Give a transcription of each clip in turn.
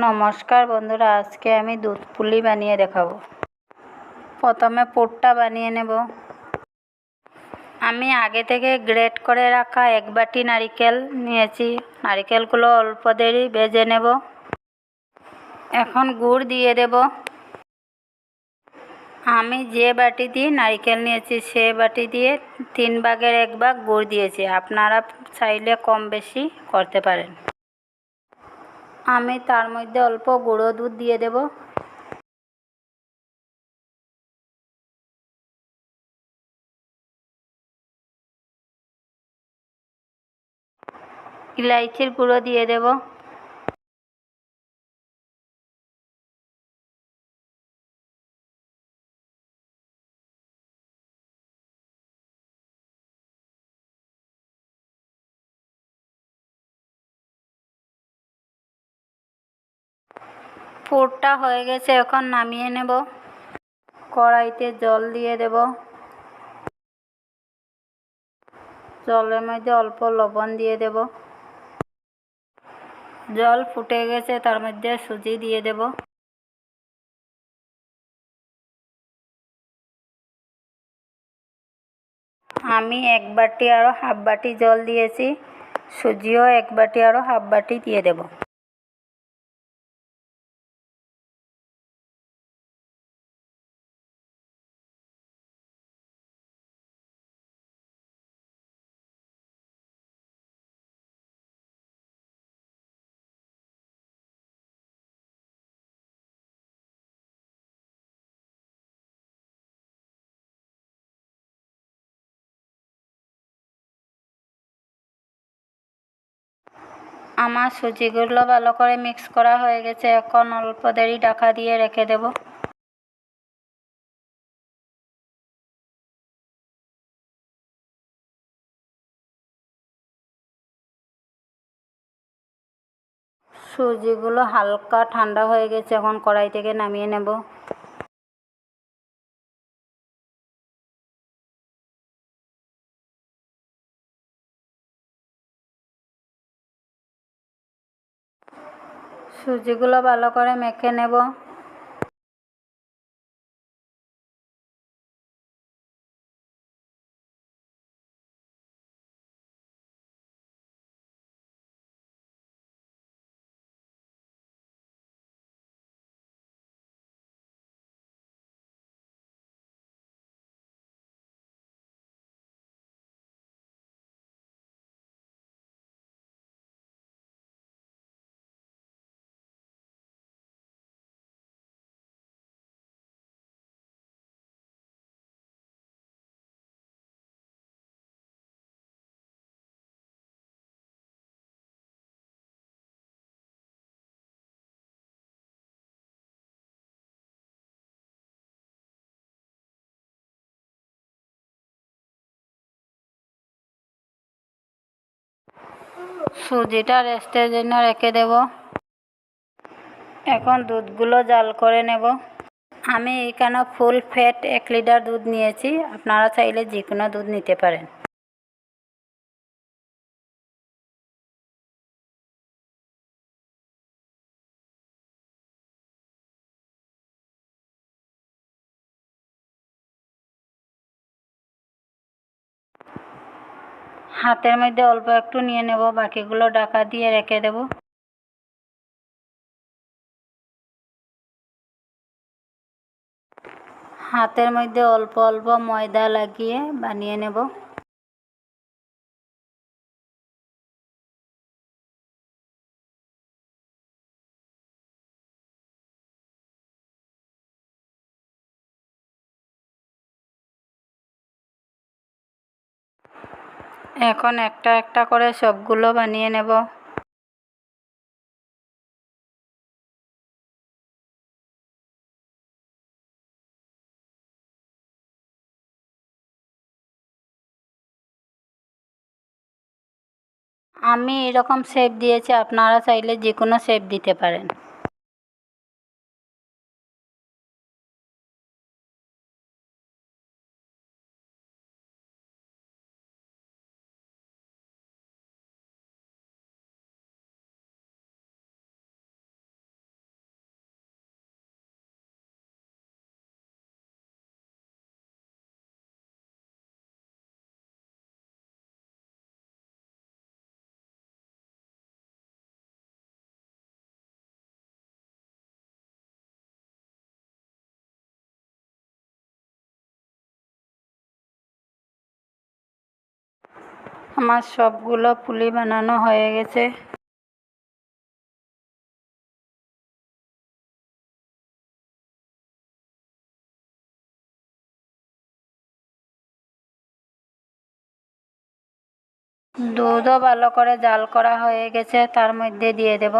নমস্কার বন্ধুরা, আজকে আমি দুধ পুলি বানিয়ে দেখাবো। প্রথমে পুরটা বানিয়ে নেব। আমি আগে থেকে গ্রেট করে রাখা 1 বাটি নারকেল নিয়েছি। নারকেলগুলো অল্প দেরি ভেজে নেব। এখন গুড় দিয়ে দেব। আমি যে বাটি দিয়ে নারকেল নিয়েছি সে বাটি দিয়ে 3 ভাগের 1 ভাগ গুড় দিয়েছি। আপনারা চাইলে কম বেশি করতে পারেন। আমি তার মধ্যে অল্প গুঁড়ো দুধ দিয়ে দেব। ইলাইচির গুঁড়ো দিয়ে দেব। পুরটা হয়ে গেছে, এখন নামিয়ে নেব। কড়াইতে জল দিয়ে দেব। জলের মধ্যে অল্প লবণ দিয়ে দেব। জল ফুটে গেছে, তার মধ্যে সুজি দিয়ে দেব। আমি 1 বাটি আরও হাফ বাটি জল দিয়েছি। সুজিও 1 বাটি আরও হাফ বাটি দিয়ে দেব। আমার সুজিগুলো ভালো করে মিক্স করা হয়ে গেছে, এখন অল্প দেরি ঢাকা দিয়ে রেখে দেব। সুজিগুলো হালকা ঠান্ডা হয়ে গেছে, এখন কড়াই থেকে নামিয়ে নেব। সুজিগুলো ভালো করে মেখে নেব। সুজিটা রেস্টের জন্য রেখে দেব। এখন দুধগুলো জাল করে নেব। আমি এখানে ফুল ফ্যাট 1 লিটার দুধ নিয়েছি। আপনারা চাইলে যে কোনো দুধ নিতে পারেন। হাতের মধ্যে অল্প একটু নিয়ে নেব, বাকিগুলো ঢাকা দিয়ে রেখে দেব। হাতের মধ্যে অল্প অল্প ময়দা লাগিয়ে বানিয়ে নেব। এখন একটা একটা করে সবগুলো বানিয়ে নেব। আমি এরকম শেপ দিয়েছি, আপনারা চাইলে যে কোনো শেপ দিতে পারেন। আমার সবগুলো পুলি বানানো হয়ে গেছে। দুধও ভালো করে জাল করা হয়ে গেছে, তার মধ্যে দিয়ে দেব।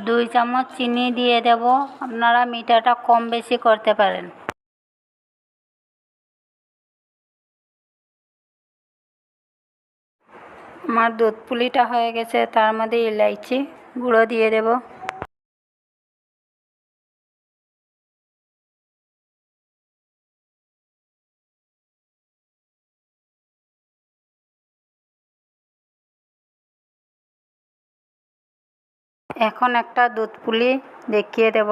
দুই চামচ চিনি দিয়ে দেব, আপনারা মিঠাটা কম বেশি করতে পারেন। আমার দুধ পুলিটা হয়ে গেছে, তার মধ্যে ইলাইচি গুঁড়ো দিয়ে দেব। এখন একটা দুধ পুলি দেখিয়ে দেব।